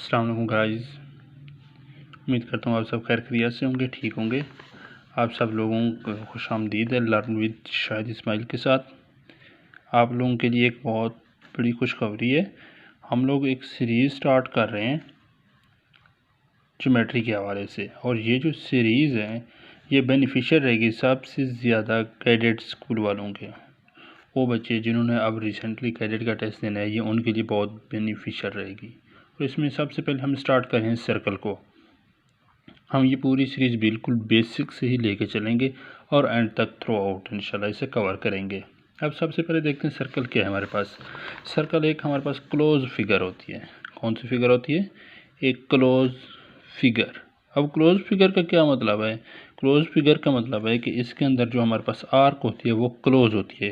अस्सलाम वालेकुम गाइस। उम्मीद करता हूँ आप सब खैर खैरियत से होंगे, ठीक होंगे। आप सब लोगों को खुशामदीद है लर्न विद शाहिद इस्माइल के साथ। आप लोगों के लिए एक बहुत बड़ी खुशखबरी है। हम लोग एक सीरीज़ स्टार्ट कर रहे हैं ज्योमेट्री के हवाले से, और ये जो सीरीज़ है ये बेनिफिशियल रहेगी सबसे ज़्यादा कैडेट स्कूल वालों के। वो बच्चे जिन्होंने अब रिसेंटली कैडेट का टेस्ट देना है, ये उनके लिए बहुत बेनिफिशियल रहेगी। और इसमें सबसे पहले हम स्टार्ट कर रहे हैं सर्कल को। हम ये पूरी सीरीज़ बिल्कुल बेसिक से ही लेके चलेंगे और एंड तक थ्रू आउट इंशाल्लाह इसे कवर करेंगे। अब सबसे पहले देखते हैं सर्कल क्या है हमारे पास। सर्कल एक हमारे पास क्लोज फिगर होती है। कौन सी फिगर होती है? एक क्लोज फिगर। अब क्लोज फिगर का क्या मतलब है? क्लोज फिगर का मतलब है कि इसके अंदर जो हमारे पास आर्क होती है वो क्लोज होती है।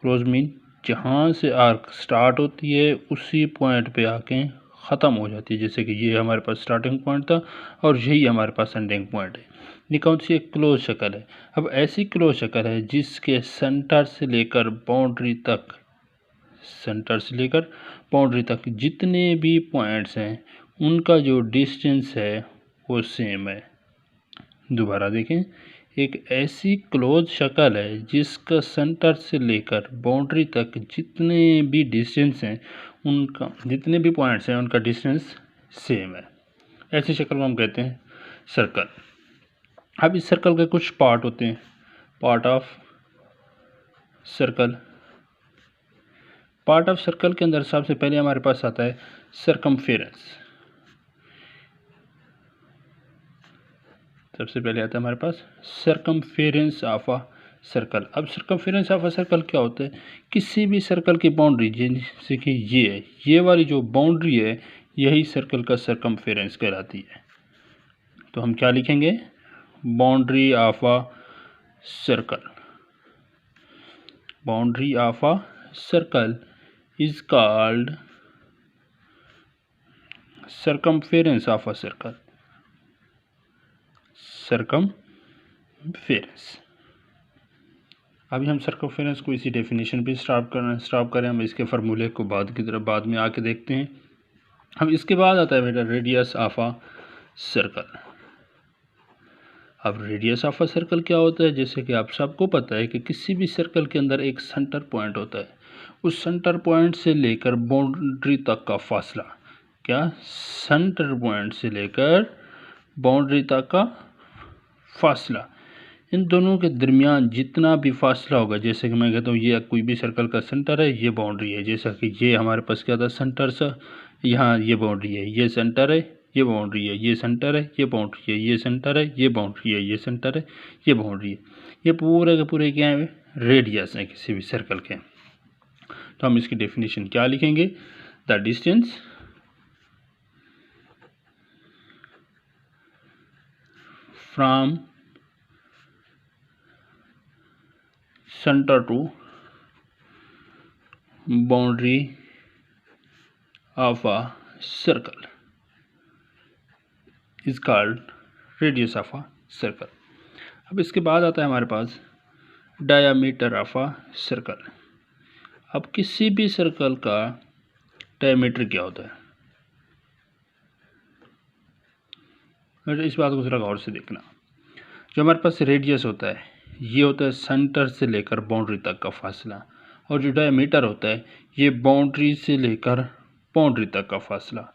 क्लोज मीन जहाँ से आर्क स्टार्ट होती है उसी पॉइंट पे आके ख़त्म हो जाती है। जैसे कि ये हमारे पास स्टार्टिंग पॉइंट था और यही हमारे पास एंडिंग पॉइंट है। ये कौन सी एक क्लोज शक्ल है। अब ऐसी क्लोज शक्ल है जिसके सेंटर से लेकर बाउंड्री तक, सेंटर से लेकर बाउंड्री तक जितने भी पॉइंट्स हैं उनका जो डिस्टेंस है वो सेम है। दोबारा देखें, एक ऐसी क्लोज शक्ल है जिसका सेंटर से लेकर बाउंड्री तक जितने भी डिस्टेंस हैं उनका, जितने भी पॉइंट्स हैं उनका डिस्टेंस सेम है। ऐसी शक्ल को हम कहते हैं सर्कल। अब इस सर्कल के कुछ पार्ट होते हैं। Part of circle. Part of circle के अंदर सबसे पहले हमारे पास आता है सर्कमफेरेंस। सबसे पहले आता है हमारे पास सर्कमफेरेंस ऑफ अ सर्कल। अब सर्कमफेरेंस ऑफ अ सर्कल क्या होता है? किसी भी सर्कल की बाउंड्री, जैसे कि ये है, ये वाली जो बाउंड्री है यही सर्कल का सर्कमफेरेंस कहलाती है। तो हम क्या लिखेंगे? Boundary of a circle. Boundary of a circle is called circumference of a circle. circumference। अभी हम सर्कमफेरेंस को इसी डेफिनेशन पे स्टॉप करें। हम इसके फार्मूले को बाद में आके देखते हैं। हम इसके बाद आता है बेटा रेडियस ऑफ अ सर्कल। अब रेडियस ऑफ अ सर्कल क्या होता है? जैसे कि आप सबको पता है कि किसी भी सर्कल के अंदर एक सेंटर पॉइंट होता है। उस सेंटर पॉइंट से लेकर बाउंड्री तक का फासला, क्या? सेंटर पॉइंट से लेकर बाउंड्री तक का फासला, इन दोनों के दरमियान जितना भी फासला होगा, जैसे कि मैं कहता हूँ ये कोई भी सर्कल का सेंटर है, ये बाउंड्री है। जैसा कि ये हमारे पास क्या था? सेंटर सा, यहाँ ये बाउंड्री है, ये सेंटर है, ये बाउंड्री है, ये सेंटर है, ये बाउंड्री है, ये सेंटर है, ये बाउंड्री है, ये सेंटर है, ये बाउंड्री है। ये पूरे के पूरे क्या है? रेडियस है किसी भी सर्कल के। तो हम इसकी डेफिनेशन क्या लिखेंगे? The distance from centre to boundary of a circle is called radius of a circle. अब इसके बाद आता है हमारे पास डायामीटर ऑफ अ सर्कल। अब किसी भी सर्कल का डायमीटर क्या होता है? इस बात को थोड़ा गौर से देखना। जो हमारे पास रेडियस होता है ये होता है सेंटर से लेकर बाउंड्री तक का फासला, और जो डायमीटर होता है ये बाउंड्री से लेकर बाउंड्री तक का फासला।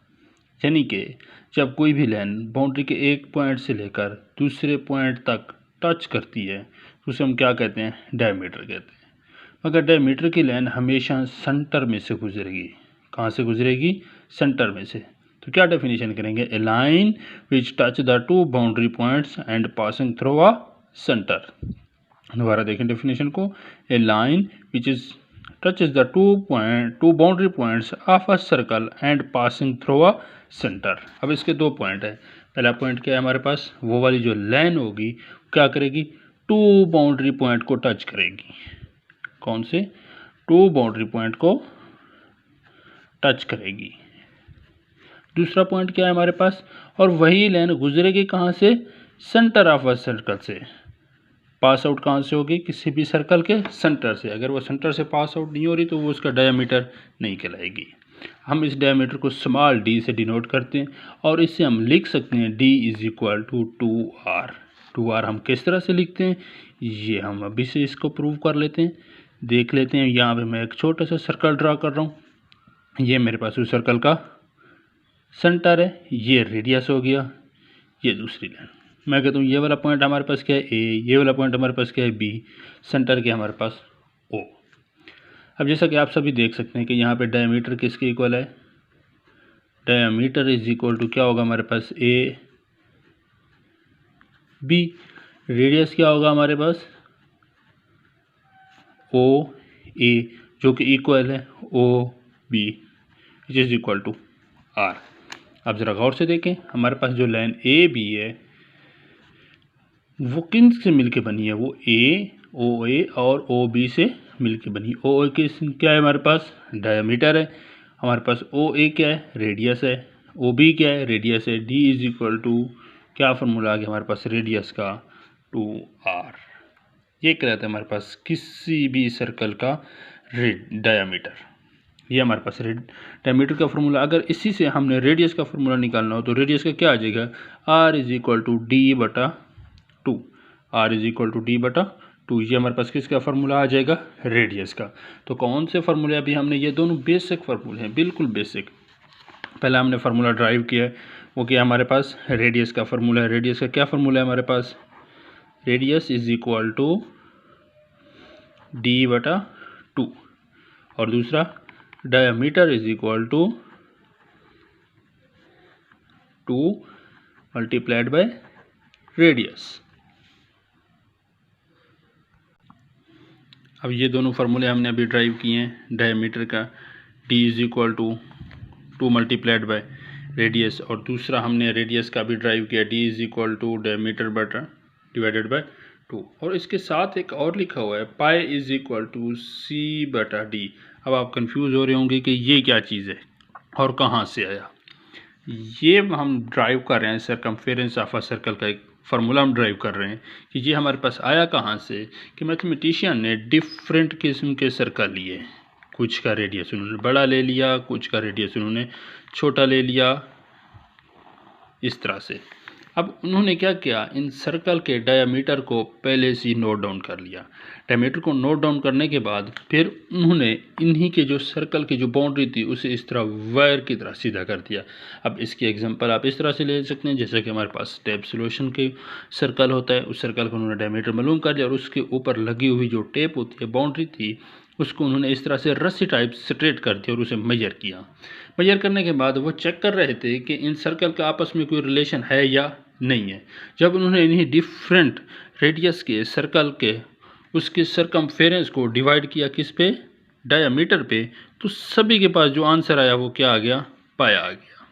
यानी कि जब कोई भी लाइन बाउंड्री के एक पॉइंट से लेकर दूसरे पॉइंट तक टच करती है तो उसे हम क्या कहते हैं? डायमीटर कहते हैं। मगर डायमीटर की लाइन हमेशा सेंटर में से गुजरेगी। कहाँ से गुजरेगी? सेंटर में से। तो क्या डेफिनेशन करेंगे? A line which touch the two boundary points and passing through a centre. दोबारा देखें डेफिनेशन को। A line which is touches the two boundary points of a circle and passing through a centre. अब इसके दो point है। पहला point क्या है हमारे पास? वो वाली जो लाइन होगी क्या करेगी? टू बाउंड्री पॉइंट को टच करेगी। कौन से? टू बाउंड्री पॉइंट को टच करेगी। दूसरा पॉइंट क्या है हमारे पास? और वही लाइन गुजरेगी कहाँ से? सेंटर ऑफ अ सर्कल से। पास आउट कहाँ से होगी? किसी भी सर्कल के सेंटर से। अगर वो सेंटर से पास आउट नहीं हो रही तो वो उसका डायमीटर नहीं कहलाएगी। हम इस डायमीटर को स्मॉल d से डिनोट करते हैं और इससे हम लिख सकते हैं d is equal to 2r। 2r हम किस तरह से लिखते हैं ये हम अभी से इसको प्रूव कर लेते हैं, देख लेते हैं। यहाँ पे मैं एक छोटा सा सर्कल ड्रा कर रहा हूँ। ये मेरे पास उस सर्कल का सेंटर है, ये रेडियस हो गया, ये दूसरी लाइन। मैं कहता हूँ ये वाला पॉइंट हमारे पास क्या है ए, ये वाला पॉइंट हमारे पास क्या है बी, सेंटर क्या हमारे पास ओ। अब जैसा कि आप सभी देख सकते हैं कि यहाँ पे डायमीटर किसके इक्वल है, डायमीटर इज इक्वल टू क्या होगा हमारे पास ए बी, रेडियस क्या होगा हमारे पास ओ ए, जो कि इक्वल है O B which is equal to R. अब ज़रा गौर से देखें, हमारे पास जो लाइन ए बी है वो किन से मिलके बनी है, वो ओ ए और ओ बी से मिलके बनी। ओ ए के क्या है हमारे पास डायमीटर है, हमारे पास ओ ए क्या है रेडियस है, ओ बी क्या है रेडियस है। डी इज इक्वल टू क्या फार्मूला आ गया हमारे पास रेडियस का 2r। ये कहलाता है हमारे पास किसी भी सर्कल का डायमीटर। ये हमारे पास डायमीटर का फार्मूला। अगर इसी से हमने रेडियस का फार्मूला निकालना हो तो रेडियस का क्या आ जाएगा, r is equal to D बटा 2, r is equal to D बटा 2। ये हमारे पास किसका फार्मूला आ जाएगा रेडियस का। तो कौन से फार्मूले अभी हमने, ये दोनों बेसिक फार्मूले हैं, बिल्कुल बेसिक। पहला हमने फार्मूला ड्राइव किया है, वो क्या हमारे पास रेडियस का फार्मूला है। रेडियस का क्या फार्मूला है हमारे पास, radius is equal to D बटा 2, और दूसरा diameter is equal to 2 multiplied by radius. अब ये दोनों फार्मूले हमने अभी ड्राइव किए हैं। डायमीटर का d is equal to 2 multiplied by radius, और दूसरा हमने रेडियस का भी ड्राइव किया, d is equal to diameter बटा डिवाइडेड बाय 2। और इसके साथ एक और लिखा हुआ है pi is equal to c बटा d। अब आप कंफ्यूज हो रहे होंगे कि ये क्या चीज़ है और कहाँ से आया। ये हम ड्राइव कर रहे हैं सरकमफेरेंस ऑफ अ सर्कल का एक फार्मूला हम ड्राइव कर रहे हैं कि ये हमारे पास आया कहाँ से, कि मैथमेटिशियन ने डिफरेंट किस्म के सर्कल लिए, कुछ का रेडियस उन्होंने बड़ा ले लिया, कुछ का रेडियस उन्होंने छोटा ले लिया, इस तरह से। अब उन्होंने क्या किया, इन सर्कल के डायमीटर को पहले से नोट डाउन कर लिया। डायमीटर को नोट डाउन करने के बाद फिर उन्होंने इन्हीं के जो सर्कल की जो बाउंड्री थी उसे इस तरह वायर की तरह सीधा कर दिया। अब इसकी एग्जांपल आप इस तरह से ले सकते हैं, जैसे कि हमारे पास टेप सोल्यूशन के सर्कल होता है, उस सर्कल को उन्होंने डायमीटर मालूम कर लिया और उसके ऊपर लगी हुई जो टेप होती है बाउंड्री थी उसको उन्होंने इस तरह से रस्सी टाइप स्ट्रेट कर दिया और उसे मेजर किया। मेजर करने के बाद वो चेक कर रहे थे कि इन सर्कल का आपस में कोई रिलेशन है या नहीं है। जब उन्होंने इन्हीं डिफरेंट रेडियस के सर्कल के उसके सरकमफेरेंस को डिवाइड किया किस पे, डायमीटर पे, तो सभी के पास जो आंसर आया वो क्या आ गया, पाया आ गया।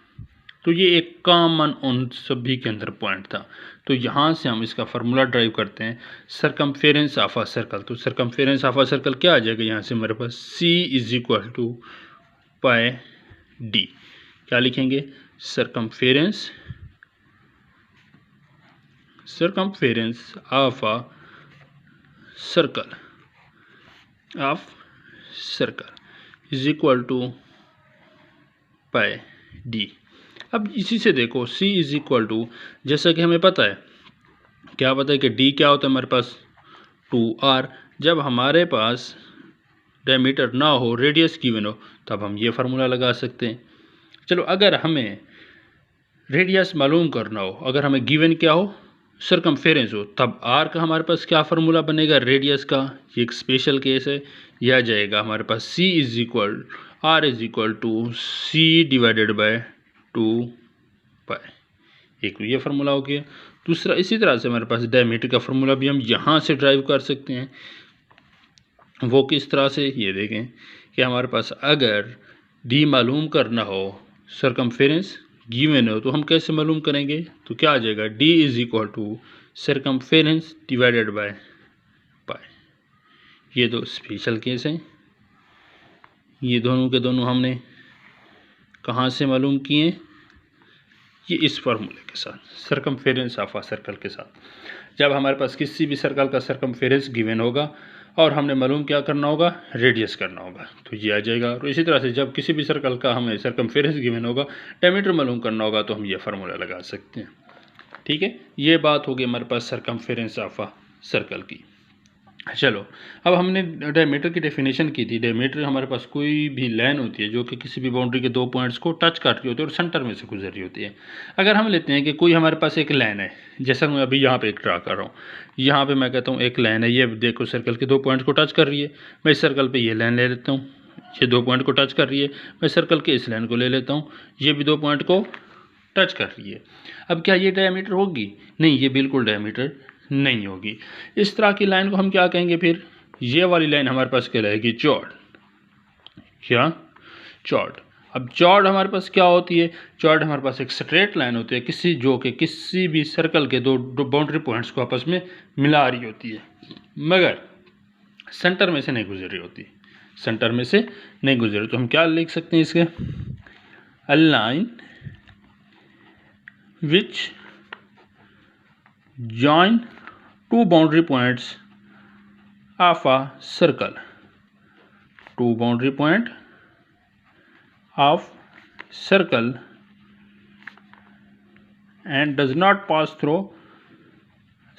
तो ये एक कॉमन उन सभी के अंदर पॉइंट था। तो यहाँ से हम इसका फार्मूला ड्राइव करते हैं सरकमफेरेंस ऑफ अ सर्कल। तो सरकमफेरेंस ऑफ अ सर्कल क्या आ जाएगा, यहाँ से हमारे पास c is equal to pi D. क्या लिखेंगे, circumference of a circle is equal to pi D. अब इसी से देखो c इज इक्वल टू, जैसा कि हमें पता है, क्या पता है कि d क्या होता है हमारे पास 2r। जब हमारे पास डायमीटर ना हो, रेडियस गिवन हो, तब हम ये फार्मूला लगा सकते हैं। चलो अगर हमें रेडियस मालूम करना हो, अगर हमें गिवन क्या हो, सरकमफेरेंस हो, तब r का हमारे पास क्या फार्मूला बनेगा रेडियस का, ये एक स्पेशल केस है। यह आ जाएगा हमारे पास c is equal r is equal to c divided by 2 pi. एक ये फार्मूला हो गया। दूसरा इसी तरह से हमारे पास डायमीटर का फार्मूला भी हम यहाँ से ड्राइव कर सकते हैं। वो किस तरह से, ये देखें कि हमारे पास अगर d मालूम करना हो, सरकमफेरेंस गिवन हो, तो हम कैसे मालूम करेंगे, तो क्या आ जाएगा, d is equal to circumference divided by pi. ये दो स्पेशल केस हैं, ये दोनों के दोनों हमने कहाँ से मालूम किए, ये इस फार्मूले के साथ, सरकमफेरेंस ऑफ अ सर्कल के साथ। जब हमारे पास किसी भी सर्कल का सरकमफेरेंस गिवन होगा और हमने मालूम क्या करना होगा, रेडियस करना होगा, तो ये आ जाएगा। और इसी तरह से जब किसी भी सर्कल का हमें सर्कमफेरेंस गिवन होगा, डायमीटर मालूम करना होगा, तो हम ये फार्मूला लगा सकते हैं। ठीक है, ये बात होगी हमारे पास सर्कमफेरेंस ऑफ अ सर्कल की। चलो, अब हमने डायमीटर की डेफिनेशन की थी। डायमीटर हमारे पास कोई भी लाइन होती है जो कि किसी भी बाउंड्री के दो पॉइंट्स को टच कर रही होती है और सेंटर में से गुजर रही होती है। अगर हम लेते हैं कि कोई हमारे पास एक लाइन है, जैसा मैं अभी यहाँ पे एक ड्रा कर रहा हूँ, यहाँ पे मैं कहता हूँ एक लाइन है, ये देखो सर्कल के दो पॉइंट्स को टच कर रही है, मैं इस सर्कल पर ये लाइन ले लेता हूँ, ये दो पॉइंट को टच कर रही है, मैं सर्कल के इस लाइन को ले लेता हूँ, ये भी दो पॉइंट को टच कर रही है। अब क्या ये डायमीटर होगी? नहीं, ये बिल्कुल डायमीटर नहीं होगी। इस तरह की लाइन को हम क्या कहेंगे फिर? ये वाली लाइन हमारे पास कहलाएगी चॉर्ड। क्या? चॉर्ड। अब चॉर्ड हमारे पास क्या होती है? चॉर्ड हमारे पास एक स्ट्रेट लाइन होती है किसी भी सर्कल के दो बाउंड्री पॉइंट्स को आपस में मिला रही होती है, मगर सेंटर में से नहीं गुजर रही होती, सेंटर में से नहीं गुजर रही। तो हम क्या लिख सकते हैं इसके? A line which join two boundary points of a circle, two boundary point of circle and does not pass through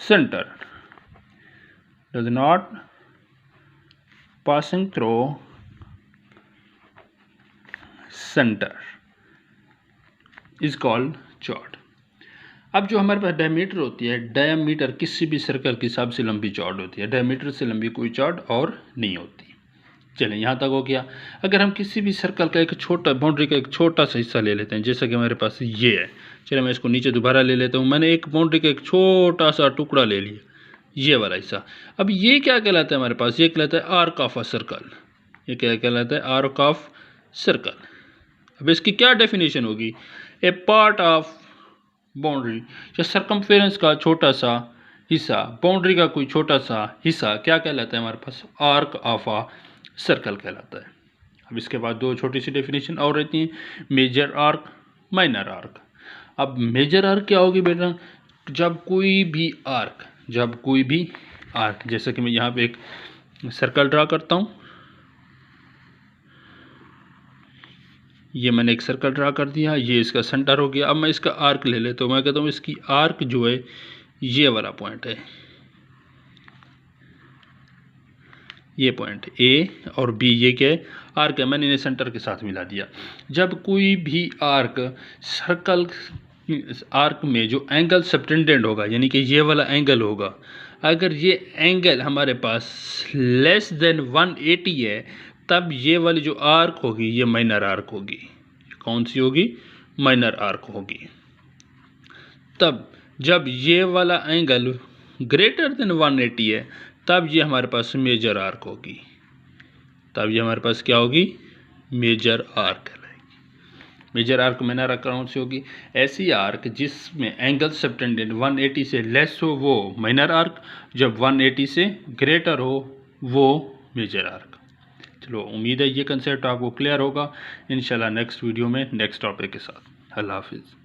center, does not passing through center is called chord। अब जो हमारे पास डायमीटर होती है, डायमीटर किसी भी circle की सबसे लंबी चौड़ होती है, डायमीटर से लंबी कोई चौड़ और नहीं होती। चलें, यहाँ तक हो गया। अगर हम किसी भी सर्कल का एक छोटा बाउंड्री का एक छोटा सा हिस्सा ले लेते हैं, जैसा कि हमारे पास ये है, चलिए मैं इसको नीचे दोबारा ले लेता हूँ। मैंने एक बाउंड्री का एक छोटा सा टुकड़ा ले लिया, ये वाला हिस्सा। अब ये क्या कहलाता है हमारे पास? ये कहलाता है आर्क ऑफ अ सर्कल। ये क्या कहलाता है? Arc of circle. अब इसकी क्या डेफिनेशन होगी? ए पार्ट ऑफ बाउंड्री या सर्कमफेरेंस का छोटा सा हिस्सा, बाउंड्री का कोई छोटा सा हिस्सा क्या कहलाता है हमारे पास? आर्क ऑफ अ सर्कल कहलाता है। अब इसके बाद दो छोटी सी डेफिनेशन और रहती हैं, मेजर आर्क, माइनर आर्क। अब मेजर आर्क क्या होगी बेटा? जब कोई भी आर्क, जैसे कि मैं यहाँ पे एक सर्कल ड्रा करता हूँ, ये मैंने एक सर्कल ड्रा कर दिया, ये इसका सेंटर हो गया। अब मैं इसका आर्क ले लेता हूँ, मैं कहता हूँ इसकी आर्क जो है ये वाला पॉइंट है, ये पॉइंट ए और बी, ये क्या है? आर्क है, मैंने इन्हें सेंटर के साथ मिला दिया। जब कोई भी आर्क में जो एंगल सबटेंडेंट होगा, यानी कि ये वाला एंगल होगा, अगर ये एंगल हमारे पास लेस देन 180 है, तब ये वाली जो आर्क होगी ये माइनर आर्क होगी। कौन सी होगी? माइनर आर्क होगी। तब जब ये वाला एंगल ग्रेटर देन 180 है, तब ये हमारे पास मेजर आर्क होगी। तब ये हमारे पास क्या होगी? मेजर आर्क कहलाएगी। मेजर आर्क माइनर आर्क कौन सी होगी? ऐसी आर्क जिसमें एंगल सबटेंडेंट 180 से लेस हो वो माइनर आर्क, जब 180 से ग्रेटर हो वो मेजर आर्क। चलो, उम्मीद है ये कंसेप्ट आपको क्लियर होगा। इंशाल्लाह नेक्स्ट वीडियो में नेक्स्ट टॉपिक के साथ। अल्लाह हाफिज़।